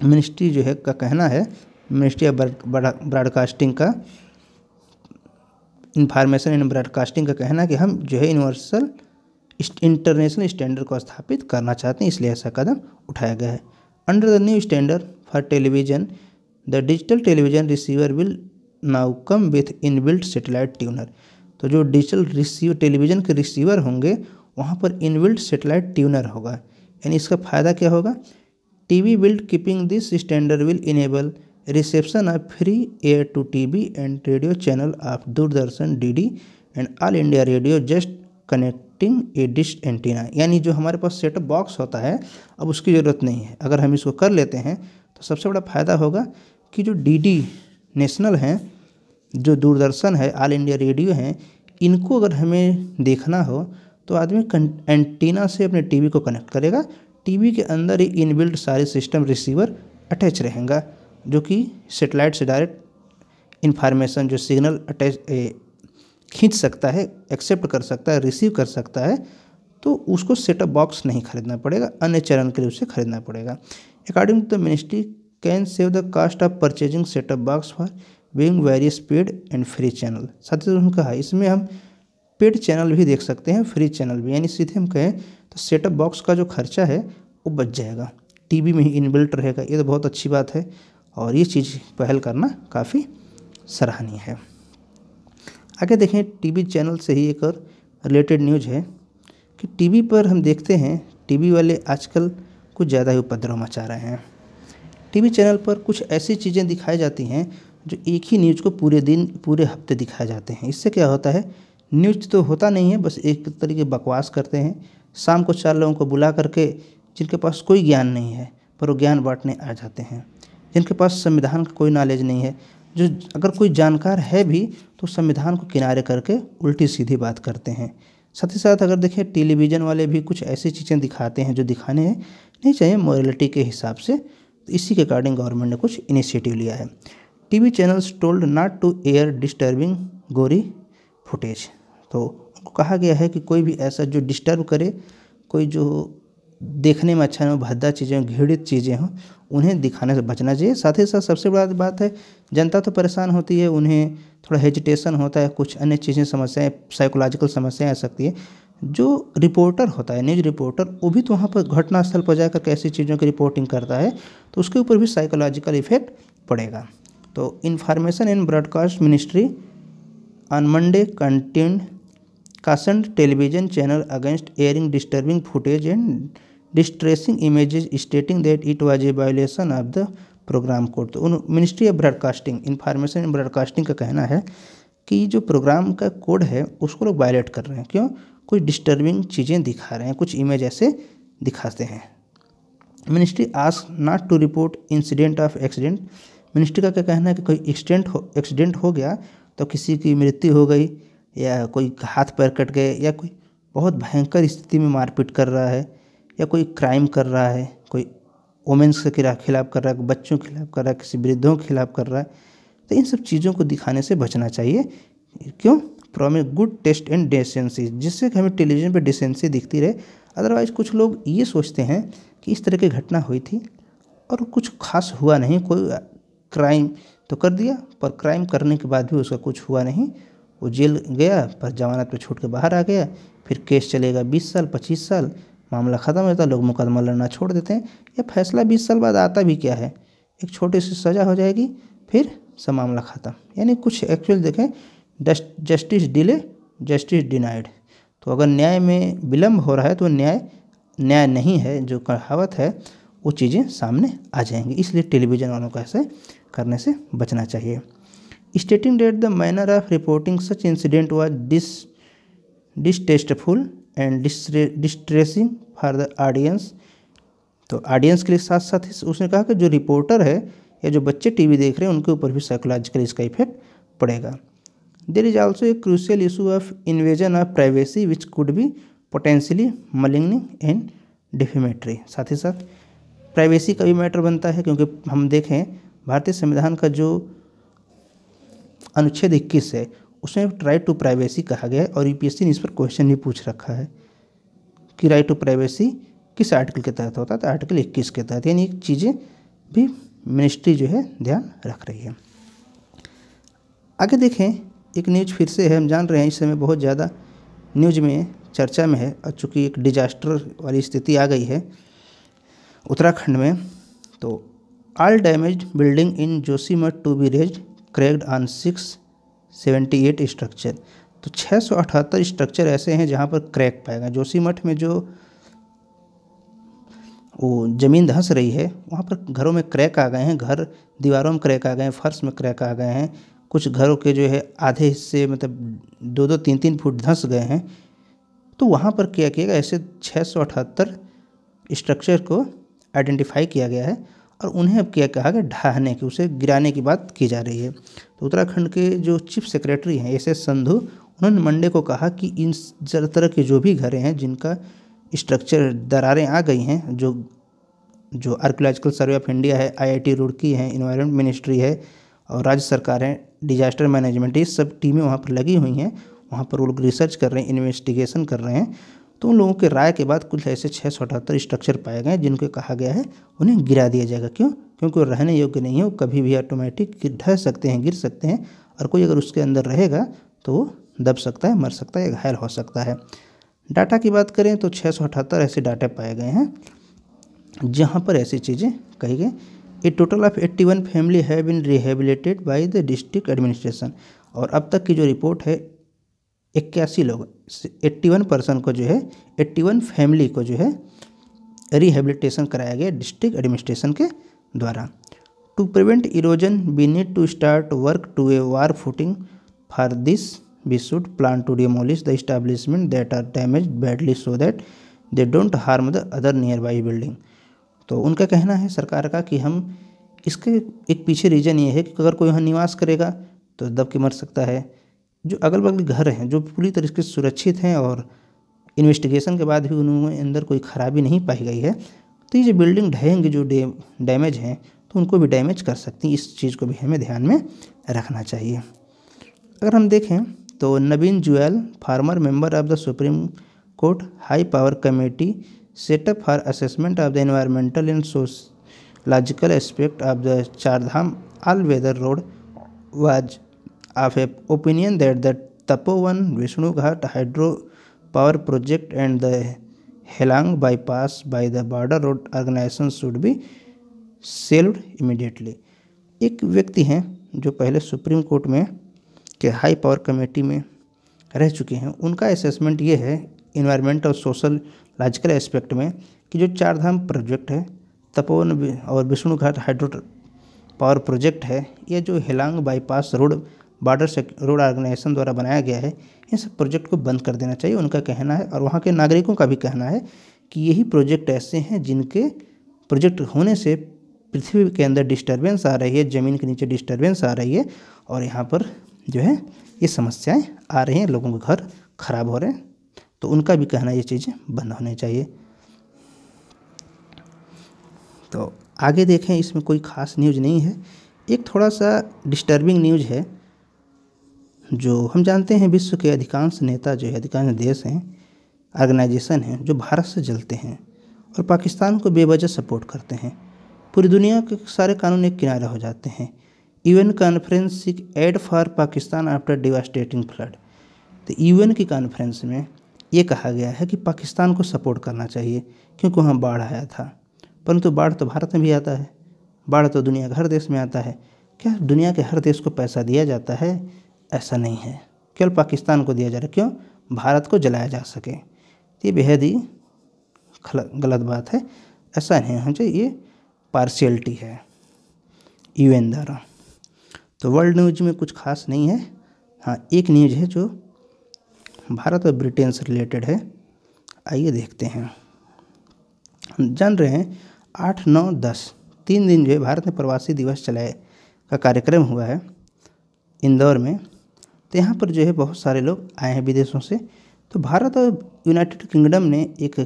Speaker 1: मिनिस्ट्री जो है का कहना है, मिनिस्ट्री ऑफ ब्रॉडकास्टिंग का, इंफॉर्मेशन एंड ब्रॉडकास्टिंग का कहना है कि हम जो है यूनिवर्सल इंटरनेशनल स्टैंडर्ड को स्थापित करना चाहते हैं, इसलिए ऐसा कदम उठाया गया है। Under the new standard for television, the digital television receiver will now come with inbuilt satellite tuner. तो जो डिजिटल टेलीविजन के रिसीवर होंगे वहाँ पर इनबिल्ट सैटेलाइट ट्यूनर होगा। यानी इसका फ़ायदा क्या होगा? TV build keeping this standard will enable reception of free air to TV and radio channel of Doordarshan, DD and All India Radio just connecting a dish antenna. यानी जो हमारे पास सेटअप बॉक्स होता है अब उसकी ज़रूरत नहीं है। अगर हम इसको कर लेते हैं तो सबसे बड़ा फ़ायदा होगा कि जो डीडी नेशनल हैं, जो दूरदर्शन है, ऑल इंडिया रेडियो हैं, इनको अगर हमें देखना हो तो आदमी एंटीना से अपने टीवी को कनेक्ट करेगा। टीवी के अंदर ही इनबिल्ट सारे सिस्टम रिसीवर अटैच रहेगा, जो कि सेटेलाइट से डायरेक्ट इंफॉर्मेशन जो सिग्नल खींच सकता है, एक्सेप्ट कर सकता है, रिसीव कर सकता है। तो उसको सेटअप बॉक्स नहीं खरीदना पड़ेगा, अन्य चरण के लिए उसे खरीदना पड़ेगा। According to the ministry can save the cost of purchasing setup box for viewing various paid and free channel. साथ ही उन्होंने कहा इसमें हम पेड चैनल भी देख सकते हैं, फ्री चैनल भी। यानी सीधे हम कहें तो सेटअप बॉक्स का जो खर्चा है वो बच जाएगा, टीवी में ही इनबिल्ट रहेगा। ये तो बहुत अच्छी बात है और ये चीज़ पहल करना काफ़ी सराहनीय है। आगे देखें, टीवी चैनल से ही एक और रिलेटेड न्यूज़ है कि टीवी पर हम देखते हैं टीवी वाले आजकल कुछ ज़्यादा ही उपद्रव मचा रहे हैं। टीवी चैनल पर कुछ ऐसी चीज़ें दिखाई जाती हैं जो एक ही न्यूज़ को पूरे दिन, पूरे हफ्ते दिखाए जाते हैं। इससे क्या होता है, न्यूज़ तो होता नहीं है, बस एक तरीके बकवास करते हैं। शाम को 4 लोगों को बुला करके, जिनके पास कोई ज्ञान नहीं है पर वो ज्ञान बांटने आ जाते हैं, जिनके पास संविधान का कोई नॉलेज नहीं है, जो अगर कोई जानकार है भी तो संविधान को किनारे करके उल्टी सीधी बात करते हैं। साथ ही साथ अगर देखें टेलीविज़न वाले भी कुछ ऐसी चीज़ें दिखाते हैं जो दिखाने नहीं चाहिए मोरालिटी के हिसाब से। तो इसी के अकॉर्डिंग गवर्नमेंट ने कुछ इनिशिएटिव लिया है। TV channels told not to air disturbing gory footage. तो उनको कहा गया है कि कोई भी ऐसा जो डिस्टर्ब करे, कोई जो देखने में अच्छा नहीं, भद्दा चीज़ें, घृणित चीज़ें हों, उन्हें दिखाने से बचना चाहिए। साथ ही साथ सबसे बड़ा बात है, जनता तो परेशान होती है, उन्हें थोड़ा हेजिटेशन होता है, कुछ अन्य चीज़ें, समस्याएं, साइकोलॉजिकल समस्याएं आ सकती है। जो रिपोर्टर होता है, न्यूज़ रिपोर्टर, वो भी तो वहाँ पर घटनास्थल पर जाकर ऐसी चीज़ों की रिपोर्टिंग करता है, तो उसके ऊपर भी साइकोलॉजिकल इफेक्ट पड़ेगा। तो information and broadcast ministry on Monday cautioned television channel against airing disturbing footage and distressing images, stating that it was a violation of the program code। तो ministry of broadcasting, information and broadcasting का कहना है कि जो प्रोग्राम का कोड है उसको लोग वायलेट कर रहे हैं। क्यों? कुछ डिस्टर्बिंग चीज़ें दिखा रहे हैं, कुछ इमेज ऐसे दिखाते हैं। Ministry ask not to report incident of accident. Ministry का क्या कहना है कि कोई एक्सीडेंट हो गया तो किसी की मृत्यु हो गई, या कोई हाथ पैर कट गए, या कोई बहुत भयंकर स्थिति में मारपीट कर रहा है, या कोई क्राइम कर रहा है, कोई वोमेंस के खिलाफ कर रहा है, बच्चों के खिलाफ कर रहा है, किसी वृद्धों के खिलाफ कर रहा है, तो इन सब चीज़ों को दिखाने से बचना चाहिए। क्यों? प्रॉमिस गुड टेस्ट एंड डेसेंसी, जिससे कि हमें टेलीविज़न पर डेसेंसी दिखती रहे। अदरवाइज़ कुछ लोग ये सोचते हैं कि इस तरह की घटना हुई थी और कुछ खास हुआ नहीं, कोई क्राइम तो कर दिया, पर क्राइम करने के बाद भी उसका कुछ हुआ नहीं, वो जेल गया पर जमानत पे छूट के बाहर आ गया, फिर केस चलेगा 20 साल 25 साल, मामला ख़त्म होता है, लोग मुकदमा लड़ना छोड़ देते हैं, या फैसला 20 साल बाद आता भी क्या है, एक छोटी सी सज़ा हो जाएगी, फिर सब मामला ख़त्म। यानी कुछ एक्चुअल देखें, जस्टिस डिले जस्टिस डिनाइड। तो अगर न्याय में विलम्ब हो रहा है तो न्याय नहीं है, जो कहावत है वो चीज़ें सामने आ जाएंगी। इसलिए टेलीविज़न वालों को ऐसे करने से बचना चाहिए। Stating that the manner of reporting such incident was distasteful and distressing for the audience। तो ऑडियंस के लिए साथ साथ ही उसने कहा कि जो रिपोर्टर है या जो बच्चे टीवी देख रहे हैं उनके ऊपर भी साइकोलॉजिकल इसका इफेक्ट पड़ेगा। There is also a crucial issue of invasion of privacy which could be potentially maligning and defamatory. साथ ही साथ प्राइवेसी का भी मैटर बनता है, क्योंकि हम देखें भारतीय संविधान का जो अनुच्छेद 21 है उसमें राइट टू प्राइवेसी कहा गया है, और यूपीएससी ने इस पर क्वेश्चन भी पूछ रखा है कि राइट टू प्राइवेसी किस आर्टिकल के तहत होता है, तो आर्टिकल 21 के तहत। यानी चीज़ें भी मिनिस्ट्री जो है ध्यान रख रही है। आगे देखें, एक न्यूज फिर से है, हम जान रहे हैं इस समय बहुत ज़्यादा न्यूज में चर्चा में है, और चूँकि एक डिजास्टर वाली स्थिति आ गई है उत्तराखंड में, तो all damaged building in Joshimath to be razed cracked on 678 structure. तो 678 स्ट्रक्चर ऐसे हैं जहां पर क्रैक पाएगा। जोशीमठ में जो वो ज़मीन धंस रही है वहाँ पर घरों में क्रैक आ गए हैं, घर दीवारों में क्रैक आ गए हैं, फर्श में क्रैक आ गए हैं, कुछ घरों के जो है आधे हिस्से मतलब 2-2, 3-3 फुट धंस गए हैं। तो वहाँ पर क्या किया गया, ऐसे 678 स्ट्रक्चर को आइडेंटिफाई किया गया है, और उन्हें अब क्या कहा गया, ढहाने की, उसे गिराने की बात की जा रही है। तो उत्तराखंड के जो चीफ सेक्रेटरी हैं एस संधू, उन्होंने मंडे को कहा कि इन तरह के जो भी घरें हैं जिनका स्ट्रक्चर दरारें आ गई हैं, जो आर्कियोलॉजिकल सर्वे ऑफ इंडिया है, IIT रुड़की है, इन्वायरमेंट मिनिस्ट्री है और राज्य सरकार है, डिजास्टर मैनेजमेंट, ये सब टीमें वहाँ पर लगी हुई हैं, वहाँ पर वो लोग रिसर्च कर रहे हैं, इन्वेस्टिगेशन कर रहे हैं। तो उन लोगों के राय के बाद कुछ ऐसे 678 स्ट्रक्चर पाए गए जिनको कहा गया है उन्हें गिरा दिया जाएगा। क्यों? क्योंकि वो रहने योग्य नहीं है, वो कभी भी ऑटोमेटिक ढह सकते हैं, गिर सकते हैं, और कोई अगर उसके अंदर रहेगा तो वो दब सकता है, मर सकता है, घायल हो सकता है। डाटा की बात करें तो 678 ऐसे डाटा पाए गए हैं जहाँ पर ऐसी चीज़ें कही गई। A total of 81 family have been rehabilitated by the district administration, और अब तक की जो रिपोर्ट है 81 लोग, 81 पर्सन को जो है, 81 फैमिली को जो है रिहेबिलिटेशन कराया गया डिस्ट्रिक्ट एडमिनिस्ट्रेशन के द्वारा। To prevent erosion we need to start work to a war footing for this we should plan to demolish the establishment that are damaged badly so that they don't harm the other nearby building. तो उनका कहना है सरकार का कि हम इसके एक पीछे रीज़न ये है कि अगर कोई यहाँ निवास करेगा तो दब के मर सकता है। जो अगल बगल घर हैं जो पूरी तरीके से सुरक्षित हैं और इन्वेस्टिगेशन के बाद भी उनमें अंदर कोई खराबी नहीं पाई गई है, तो ये जो बिल्डिंग ढहेंगे, जो डैमेज हैं, तो उनको भी डैमेज कर सकती हैं। इस चीज़ को भी हमें ध्यान में रखना चाहिए। अगर हम देखें तो Naveen Juyal, former member of the supreme court high power committee set up for assessment of the environmental and sociological aspect of the Chardham all weather road was of a opinion that the Tapovan Vishnu Ghat hydro power project and the Helang bypass by the border road organization should be shelved immediately। एक व्यक्ति हैं जो पहले सुप्रीम कोर्ट में के हाई पावर कमेटी में रह चुके हैं, उनका असेसमेंट ये है इन्वायरमेंट और सोशल लॉजिकल एस्पेक्ट में कि जो चारधाम प्रोजेक्ट है, तपोवन और Vishnu Ghat hydro power project है, ये जो Helang bypass road border road organisation द्वारा बनाया गया है, इन सब प्रोजेक्ट को बंद कर देना चाहिए, उनका कहना है। और वहाँ के नागरिकों का भी कहना है कि यही प्रोजेक्ट ऐसे हैं जिनके प्रोजेक्ट होने से पृथ्वी के अंदर डिस्टर्बेंस आ रही है, ज़मीन के नीचे डिस्टर्बेंस आ रही है, और यहाँ पर जो है ये समस्याएं आ रही हैं, लोगों के घर खराब हो रहे हैं। तो उनका भी कहना ये चीज़ें बंद होनी चाहिए। तो आगे देखें, इसमें कोई ख़ास न्यूज़ नहीं है। एक थोड़ा सा डिस्टर्बिंग न्यूज़ है। जो हम जानते हैं विश्व के अधिकांश नेता जो है, अधिकांश देश हैं, ऑर्गेनाइजेशन हैं, जो भारत से जलते हैं और पाकिस्तान को बेवजह सपोर्ट करते हैं। पूरी दुनिया के सारे कानून एक किनारे हो जाते हैं। UN conference seek aid for Pakistan after devastating flood. तो यूएन की कॉन्फ्रेंस में ये कहा गया है कि पाकिस्तान को सपोर्ट करना चाहिए क्योंकि वहाँ बाढ़ आया था। परंतु बाढ़ तो भारत में भी आता है, बाढ़ तो दुनिया के हर देश में आता है। क्या दुनिया के हर देश को पैसा दिया जाता है? ऐसा नहीं है, केवल पाकिस्तान को दिया जा रहा है। क्यों? भारत को जलाया जा सके। ये बेहद ही गलत बात है, ऐसा नहीं होना चाहिए। ये पार्शियलिटी है यूएन द्वारा। तो वर्ल्ड न्यूज में कुछ खास नहीं है। हाँ, एक न्यूज है जो भारत और ब्रिटेन से रिलेटेड है, आइए देखते हैं। हम जान रहे हैं 8, 9, 10 3 दिन जो है भारत में प्रवासी दिवस चलाए का कार्यक्रम हुआ है इंदौर में। तो यहाँ पर जो है बहुत सारे लोग आए हैं विदेशों से। तो भारत और यूनाइटेड किंगडम ने एक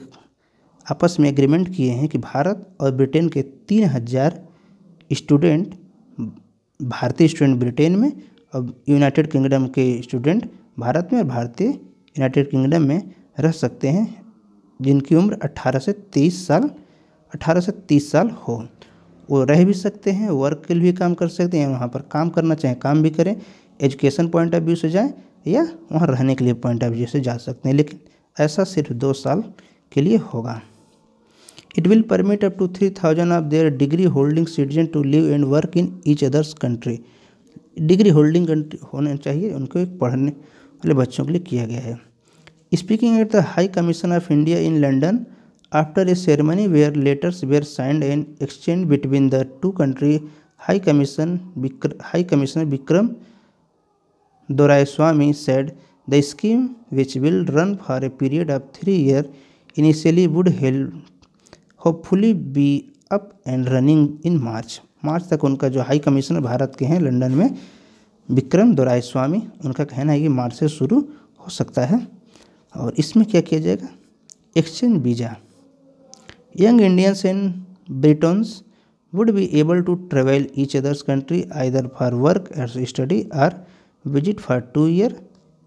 Speaker 1: आपस में एग्रीमेंट किए हैं कि भारत और ब्रिटेन के 3000 स्टूडेंट, भारतीय स्टूडेंट ब्रिटेन में और यूनाइटेड किंगडम के स्टूडेंट भारत में और भारतीय यूनाइटेड किंगडम में रह सकते हैं, जिनकी उम्र 18 से 30 साल हो। वो रह भी सकते हैं, वर्क के लिए भी काम कर सकते हैं, वहाँ पर काम करना चाहें काम भी करें, एजुकेशन पॉइंट ऑफ व्यू से जाएं या वहाँ रहने के लिए पॉइंट ऑफ व्यू से जा सकते हैं, लेकिन ऐसा सिर्फ 2 साल के लिए होगा। It will permit up to 3000 of their degree holding citizen to live and work in each others country. Degree holding country होना चाहिए उनको, एक पढ़ने वाले बच्चों के लिए किया गया है। Speaking at the high commission of India in London after a ceremony where letters were signed and exchange between the two country, high commissioner Vikram Doraiswamy said the scheme, which will run for a period of 3 years, initially would hopefully be up and running in मार्च तक उनका जो हाई कमिश्नर भारत के हैं लंदन में विक्रम दोरायस्वामी, उनका कहना है कि मार्च से शुरू हो सकता है। और इसमें क्या किया जाएगा, exchange visa, young Indians and Britons would be able to travel each other's country either for work or study or visit for 2 years.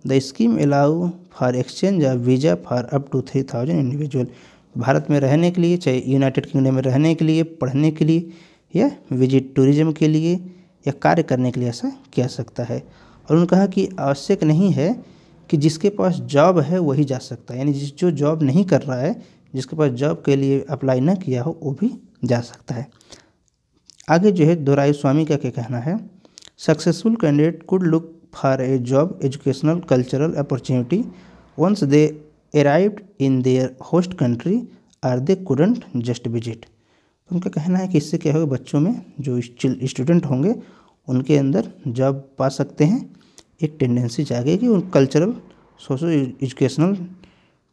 Speaker 1: The scheme allow for exchange of visa for up to 3000 individual। Bharat में रहने के लिए, चाहे यूनाइटेड किंगडम में रहने के लिए, पढ़ने के लिए या विजिट टूरिज्म के लिए या कार्य करने के लिए ऐसा किया सकता है। और उन्होंने कहा कि आवश्यक नहीं है कि जिसके पास जॉब है वही जा सकता है, यानी जो जॉब नहीं कर रहा है, जिसके पास जॉब के लिए अप्लाई ना किया हो वो भी जा सकता है। आगे जो है दोरायस्वामी का क्या कहना है, successful candidate could look for a job, educational, cultural opportunity once they arrived in their host country or they couldn't just visit. उनका कहना है कि इससे क्या होगा, बच्चों में जो स्टूडेंट होंगे उनके अंदर जॉब पा सकते हैं, एक टेंडेंसी जागेगी, उन कल्चरल सोशल एजुकेशनल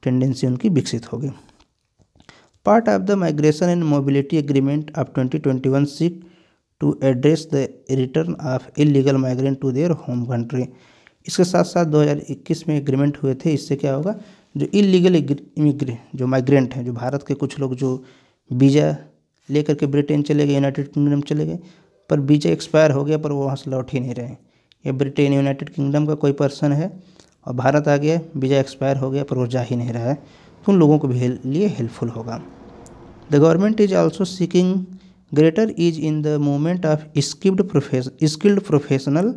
Speaker 1: टेंडेंसी उनकी विकसित होगी। Part of the Migration and Mobility Agreement of 2021 seek to address the return of illegal migrant to their home country। इसके साथ साथ 2021 में एग्रीमेंट हुए थे, इससे क्या होगा, जो इलीगल जो माइग्रेंट हैं, जो भारत के कुछ लोग जो वीज़ा लेकर के ब्रिटेन चले गए, यूनाइटेड किंगडम चले गए, पर वीज़ा एक्सपायर हो गया पर वो वहाँ से लौट ही नहीं रहे, या ब्रिटेन यूनाइटेड किंगडम का कोई पर्सन है और भारत आ गया, वीज़ा एक्सपायर हो गया पर वो जा ही नहीं रहा है, तो उन लोगों को भी लिए हेल्पफुल होगा। The government is also seeking greater ease in the movement of skilled professional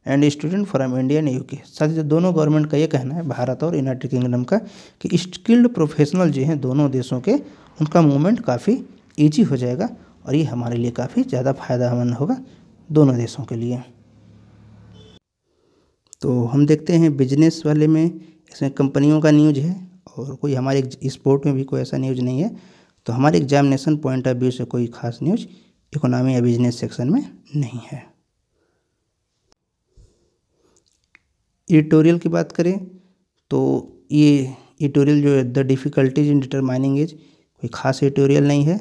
Speaker 1: and student from India and UK. साथ ही दोनों गवर्नमेंट का ये कहना है, भारत और यूनाइटेड किंगडम का, कि स्किल्ड प्रोफेशनल जो हैं दोनों देशों के, उनका मूवमेंट काफ़ी ईजी हो जाएगा और ये हमारे लिए काफ़ी ज़्यादा फायदेमंद होगा दोनों देशों के लिए। तो हम देखते हैं बिजनेस वाले में, इसमें कंपनियों का न्यूज है और कोई हमारे स्पोर्ट में भी कोई ऐसा न्यूज नहीं है। तो हमारे एग्जामिनेशन पॉइंट ऑफ व्यू से कोई खास न्यूज इकोनॉमी या बिजनेस सेक्शन में नहीं है। एडिटोरियल की बात करें तो ये एडिटोरियल जो है the difficulties in determining age, कोई खास एडिटोरियल नहीं है।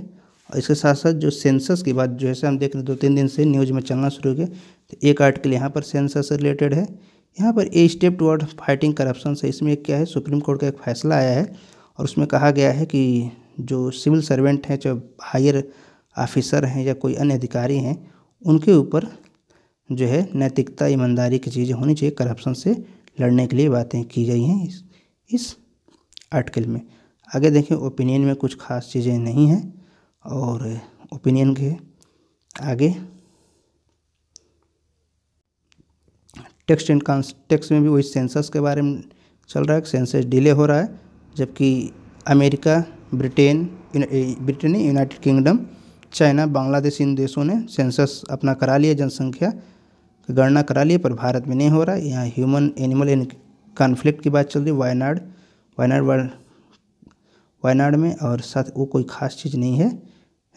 Speaker 1: और इसके साथ साथ जो सेंसस की बात जो है हम देख रहे 2-3 दिन से न्यूज में चलना शुरू हो गया, तो एक आर्टिकल यहाँ पर सेंसस से रिलेटेड है। यहाँ पर a step toward fighting corruption से, इसमें क्या है, सुप्रीम कोर्ट का एक फैसला आया है और उसमें कहा गया है कि जो सिविल सर्वेंट हैं, जो हायर ऑफिसर हैं या कोई अन्य अधिकारी हैं, उनके ऊपर जो है नैतिकता, ईमानदारी की चीज़ें होनी चाहिए, करप्शन से लड़ने के लिए बातें की गई हैं इस आर्टिकल में। आगे देखें, ओपिनियन में कुछ खास चीज़ें नहीं हैं और ओपिनियन के आगे टेक्स्ट एंड कॉन्टेक्स्ट में भी वही सेंसस के बारे में चल रहा है, सेंसस डिले हो रहा है, जबकि America, Britain, United Kingdom, China, Bangladesh, इन देशों ने सेंसस अपना करा लिया, जनसंख्या की गणना करा ली, पर भारत में नहीं हो रहा है। यहाँ ह्यूमन एनिमल एंड कॉन्फ्लिक्ट की बात चल रही है वायनाड में, और साथ वो कोई खास चीज़ नहीं है,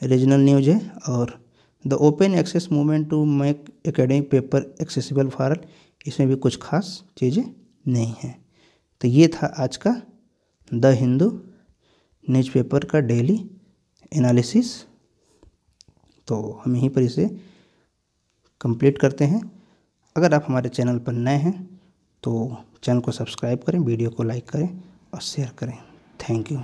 Speaker 1: रीजनल न्यूज है। और the open access movement to make academic paper accessible for all, इसमें भी कुछ खास चीज़ें नहीं हैं। तो ये था आज का द हिंदू न्यूज़पेपर का डेली एनालिसिस। तो हम यहीं पर इसे कंप्लीट करते हैं। अगर आप हमारे चैनल पर नए हैं तो चैनल को सब्सक्राइब करें, वीडियो को लाइक करें और शेयर करें। Thank you.